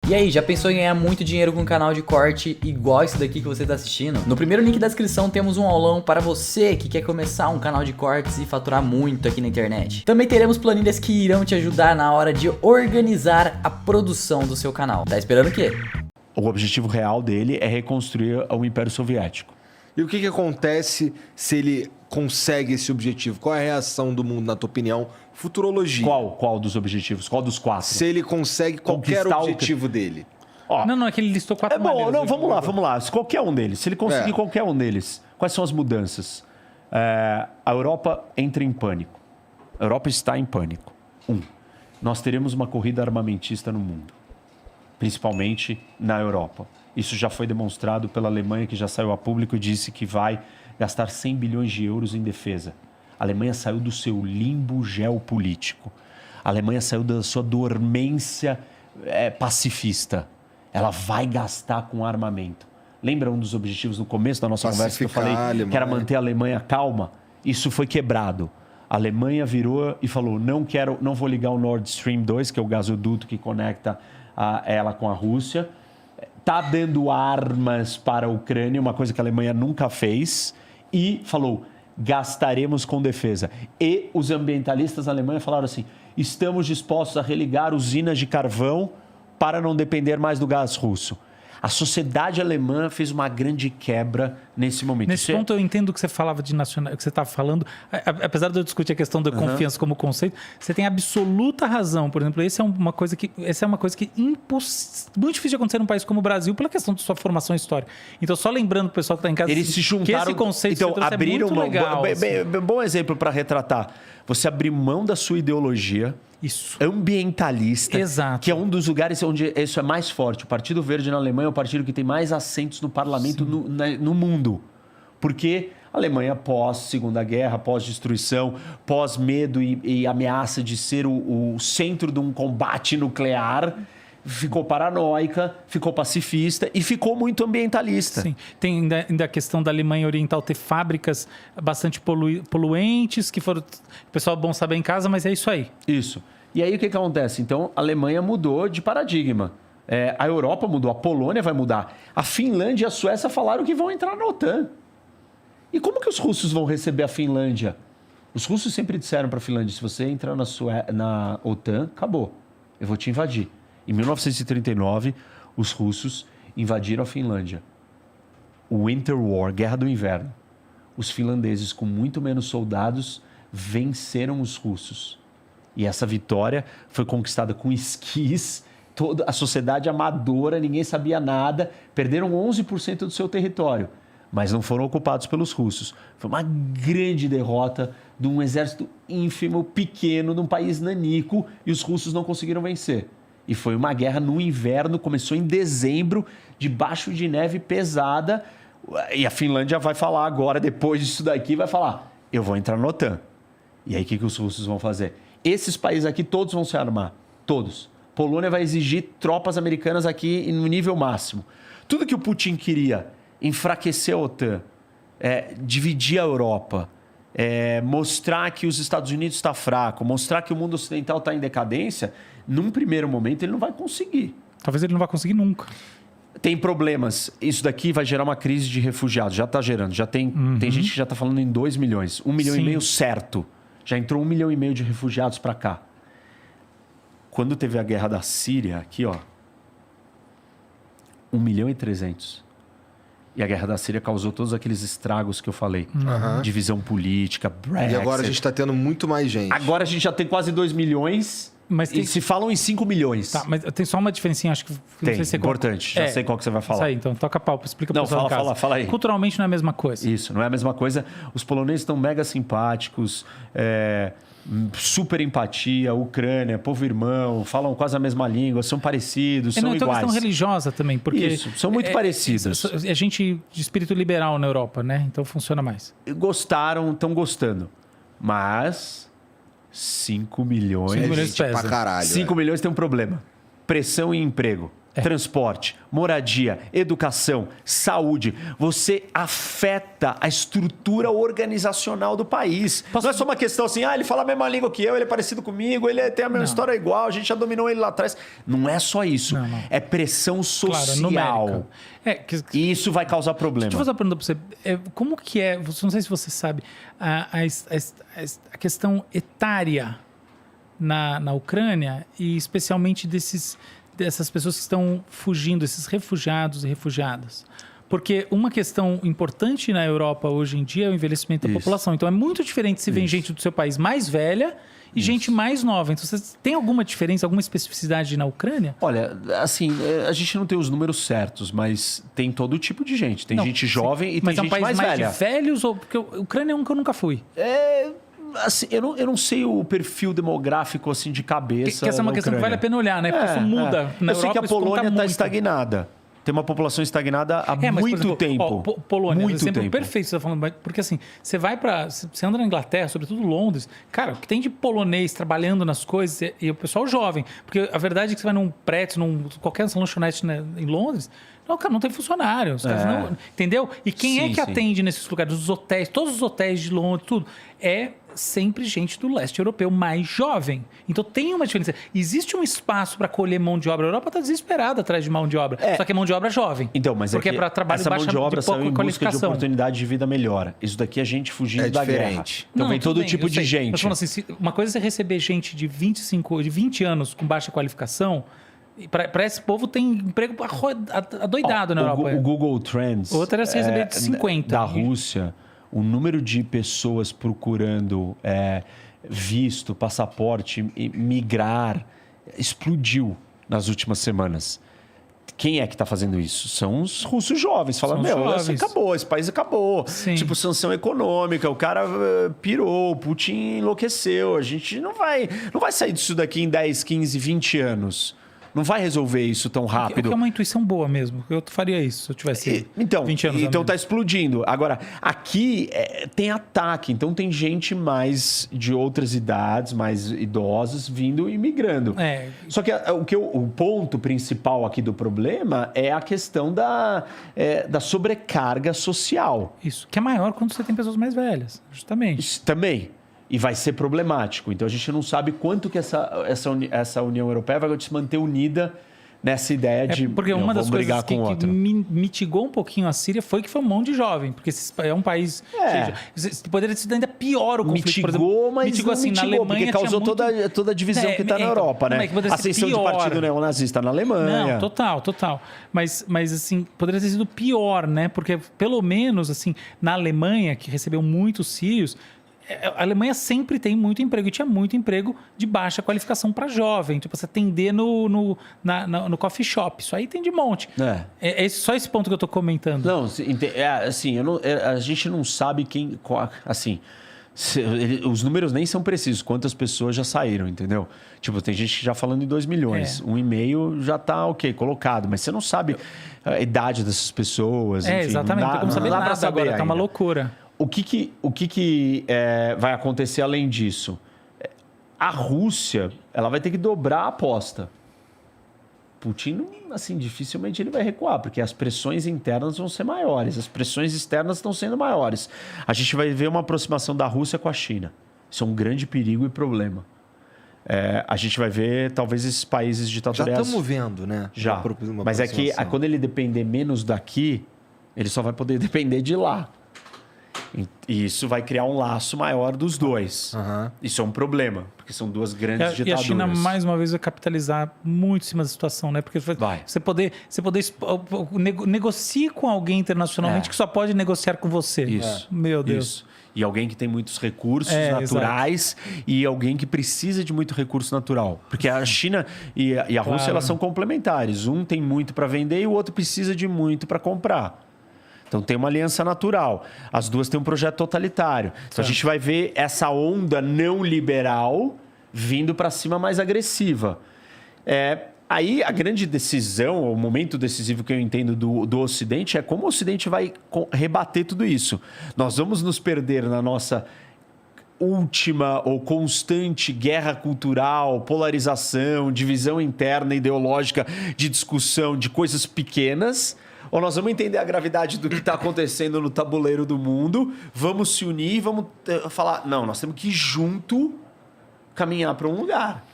E aí, já pensou em ganhar muito dinheiro com um canal de corte igual esse daqui que você está assistindo? No primeiro link da descrição temos um aulão para você que quer começar um canal de cortes e faturar muito aqui na internet. Também teremos planilhas que irão te ajudar na hora de organizar a produção do seu canal. Tá esperando o quê? O objetivo real dele é reconstruir o Império Soviético. E o que acontece se ele consegue esse objetivo? Qual é a reação do mundo, na tua opinião? Futurologia. Qual dos objetivos? Qual dos 4? Se ele consegue qualquer objetivo dele. Ó, não, é que ele listou 4 maneiras. Não, vamos lá. Se qualquer um deles, se ele conseguir qualquer um deles, quais são as mudanças? A Europa entra em pânico. A Europa está em pânico. Nós teremos uma corrida armamentista no mundo, principalmente na Europa. Isso já foi demonstrado pela Alemanha, que já saiu a público e disse que vai gastar 100 bilhões de euros em defesa. A Alemanha saiu do seu limbo geopolítico. A Alemanha saiu da sua dormência pacifista. Ela vai gastar com armamento. Lembra um dos objetivos no começo da nossa conversa que eu falei que era manter a Alemanha calma? Isso foi quebrado. A Alemanha virou e falou, não vou ligar o Nord Stream 2, que é o gasoduto que conecta ela com a Rússia. Está dando armas para a Ucrânia, uma coisa que a Alemanha nunca fez, e falou, gastaremos com defesa. E os ambientalistas da Alemanha falaram assim, estamos dispostos a religar usinas de carvão para não depender mais do gás russo. A sociedade alemã fez uma grande quebra nesse momento. Nesse ponto eu entendo que você falava de nacional, que você estava falando, apesar de eu discutir a questão da confiança como conceito, você tem absoluta razão. Por exemplo, essa é uma coisa que muito difícil de acontecer num país como o Brasil pela questão de sua formação histórica. Então, só lembrando o pessoal que está em casa, eles se juntaram, que esse conceito então abriram é muito legal. Bom exemplo para retratar. Você abrir mão da sua ideologia. Isso. Ambientalista. Exato. Que é um dos lugares onde isso é mais forte. O Partido Verde na Alemanha é o partido que tem mais assentos no parlamento no mundo. Porque a Alemanha, pós-Segunda Guerra, pós-destruição, pós-medo e ameaça de ser o centro de um combate nuclear, ficou paranoica, ficou pacifista e ficou muito ambientalista. Sim. Tem ainda a questão da Alemanha Oriental ter fábricas bastante poluentes, que foram... O pessoal é bom saber em casa, mas é isso aí. Isso. E aí o que acontece? Então, a Alemanha mudou de paradigma. A Europa mudou, a Polônia vai mudar. A Finlândia e a Suécia falaram que vão entrar na OTAN. E como que os russos vão receber a Finlândia? Os russos sempre disseram para a Finlândia, se você entrar na OTAN, acabou, eu vou te invadir. Em 1939, os russos invadiram a Finlândia. O Winter War, Guerra do Inverno. Os finlandeses, com muito menos soldados, venceram os russos. E essa vitória foi conquistada com esquis, toda a sociedade amadora, ninguém sabia nada, perderam 11% do seu território, mas não foram ocupados pelos russos. Foi uma grande derrota de um exército ínfimo, pequeno, de um país nanico, e os russos não conseguiram vencer. E foi uma guerra no inverno, começou em dezembro, debaixo de neve pesada. E a Finlândia vai falar agora, depois disso daqui, vai falar, eu vou entrar na OTAN. E aí o que os russos vão fazer? Esses países aqui todos vão se armar, todos. Polônia vai exigir tropas americanas aqui no nível máximo. Tudo que o Putin queria, enfraquecer a OTAN, dividir a Europa, mostrar que os Estados Unidos está fraco, mostrar que o mundo ocidental está em decadência, num primeiro momento ele não vai conseguir. Talvez ele não vá conseguir nunca. Tem problemas. Isso daqui vai gerar uma crise de refugiados. Já está gerando. Tem gente que já está falando em 2 milhões. 1,5 milhão certo. Já entrou 1,5 milhão de refugiados para cá. Quando teve a guerra da Síria, aqui, ó, 1,3 milhão. E a guerra da Síria causou todos aqueles estragos que eu falei. Divisão política, Brexit. E agora a gente está tendo muito mais gente. Agora a gente já tem quase 2 milhões... Mas e se falam em 5 milhões. Tá, mas tem só uma diferencinha, acho que... Tem, não sei se importante. Já sei qual que você vai falar. Isso aí, então toca pau, explica para o pessoal. Fala aí. Culturalmente não é a mesma coisa. Isso, não é a mesma coisa. Os poloneses estão mega simpáticos, super empatia, Ucrânia, povo irmão, falam quase a mesma língua, são parecidos, são então iguais. Então questão religiosa também, porque... Isso, são muito parecidos. É gente de espírito liberal na Europa, né? Então funciona mais. Gostaram, estão gostando. Mas... 5 milhões. 5 milhões pesa. Pra caralho. 5 milhões tem um problema. Pressão e emprego. transporte, moradia, educação, saúde. Você afeta a estrutura organizacional do país. Não é só uma questão assim, ele fala a mesma língua que eu, ele é parecido comigo, ele tem a mesma história igual, a gente já dominou ele lá atrás. Não é só isso. Não. É pressão social. Numérica. E isso vai causar problema. Deixa eu fazer uma pergunta para você. Como que é, não sei se você sabe, a questão etária na Ucrânia e especialmente dessas pessoas que estão fugindo, esses refugiados e refugiadas. Porque uma questão importante na Europa hoje em dia é o envelhecimento da população. Então é muito diferente se vem gente do seu país mais velha e gente mais nova. Então você tem alguma diferença, alguma especificidade na Ucrânia? Olha, assim, a gente não tem os números certos, mas tem todo tipo de gente. Tem gente jovem e tem gente mais velha. Mas é um país mais de velhos? Porque a Ucrânia é um que eu nunca fui. Assim, eu não sei o perfil demográfico assim de cabeça. Que essa é uma questão que vale a pena olhar, né? Porque isso muda. Na eu sei que a Polônia está estagnada. Tem uma população estagnada há muito tempo. Polônia, muito exemplo tempo. Perfeito que você está falando. Porque assim, você anda na Inglaterra, sobretudo Londres, cara, o que tem de polonês trabalhando nas coisas e o pessoal jovem. Porque a verdade é que você vai num prédio, qualquer lanchonete, né, em Londres, não tem funcionário. Os caras não, entendeu? E quem é que atende nesses lugares? Os hotéis, todos os hotéis de Londres, tudo. É sempre gente do leste europeu mais jovem. Então tem uma diferença. Existe um espaço para colher mão de obra. A Europa está desesperada atrás de mão de obra. Só que é mão de obra jovem. Então, mas porque é para trabalho essa baixa, mão de obra de pouca saiu em busca de qualificação. oportunidade de vida melhor. Isso daqui é gente fugindo da guerra. Então vem todo tipo de gente. Mas falando assim, uma coisa é você receber gente de 20 anos com baixa qualificação. Para esse povo tem emprego adoidado na Europa. O Google Trends. Outra era se receber de 50. Da Rússia, o número de pessoas procurando visto, passaporte, migrar, explodiu nas últimas semanas. Quem é que está fazendo isso? São os russos jovens. Falando, acabou, esse país acabou. Sim. Tipo, sanção econômica, o cara pirou, o Putin enlouqueceu. A gente não vai sair disso daqui em 10, 15, 20 anos. Não vai resolver isso tão rápido. É uma intuição boa mesmo. Eu faria isso se eu tivesse 20 anos. Então tá explodindo. Agora, aqui tem ataque. Então tem gente mais de outras idades, mais idosos, vindo e migrando. Só que o ponto principal aqui do problema é a questão da sobrecarga social. Isso, que é maior quando você tem pessoas mais velhas, justamente. Isso também. E vai ser problemático. Então a gente não sabe quanto que essa União Europeia vai se manter unida nessa ideia de porque uma das coisas que mitigou um pouquinho a Síria foi que foi um monte de jovem, porque é um país poderia ter sido ainda pior o conflito. Mitigou, mas mitigou assim, na Alemanha porque causou toda a divisão que está na Europa, né? Ascensão de partido neonazista na Alemanha. Não, total. Mas assim, poderia ter sido pior, né? Porque pelo menos assim, na Alemanha, que recebeu muitos sírios, a Alemanha sempre tem muito emprego e tinha muito emprego de baixa qualificação para jovem. Tipo, você atender no coffee shop. Isso aí tem de monte. É só esse ponto que eu estou comentando. Não, assim, a gente não sabe quem... Assim, os números nem são precisos. Quantas pessoas já saíram, entendeu? Tipo, tem gente já falando em 2 milhões. 1,5 já está colocado. Mas você não sabe a idade dessas pessoas. Enfim, exatamente. Não tem como saber nada agora. Está uma loucura. O que vai acontecer além disso? A Rússia, ela vai ter que dobrar a aposta. Putin, assim, dificilmente ele vai recuar, porque as pressões internas vão ser maiores, as pressões externas estão sendo maiores. A gente vai ver uma aproximação da Rússia com a China. Isso é um grande perigo e problema. A gente vai ver, talvez, esses países ditatoriais... Já estamos vendo, né? Já. Mas é que quando ele depender menos daqui, ele só vai poder depender de lá. E isso vai criar um laço maior dos dois. Isso é um problema, porque são duas grandes ditaduras. E a China, mais uma vez, vai capitalizar muito em cima da situação, né? Porque você poder negocie com alguém internacionalmente que só pode negociar com você. Isso. Meu Deus. Isso. E alguém que tem muitos recursos naturais e alguém que precisa de muito recurso natural. Porque a China e a Rússia, elas são complementares. Um tem muito para vender e o outro precisa de muito para comprar. Então tem uma aliança natural. As duas têm um projeto totalitário. Então a gente vai ver essa onda não liberal vindo para cima mais agressiva. Aí a grande decisão, o momento decisivo que eu entendo do Ocidente é como o Ocidente vai rebater tudo isso. Nós vamos nos perder na nossa última ou constante guerra cultural, polarização, divisão interna ideológica de discussão de coisas pequenas, ou nós vamos entender a gravidade do que está acontecendo no tabuleiro do mundo, vamos se unir e vamos falar, não, nós temos que ir junto caminhar para um lugar.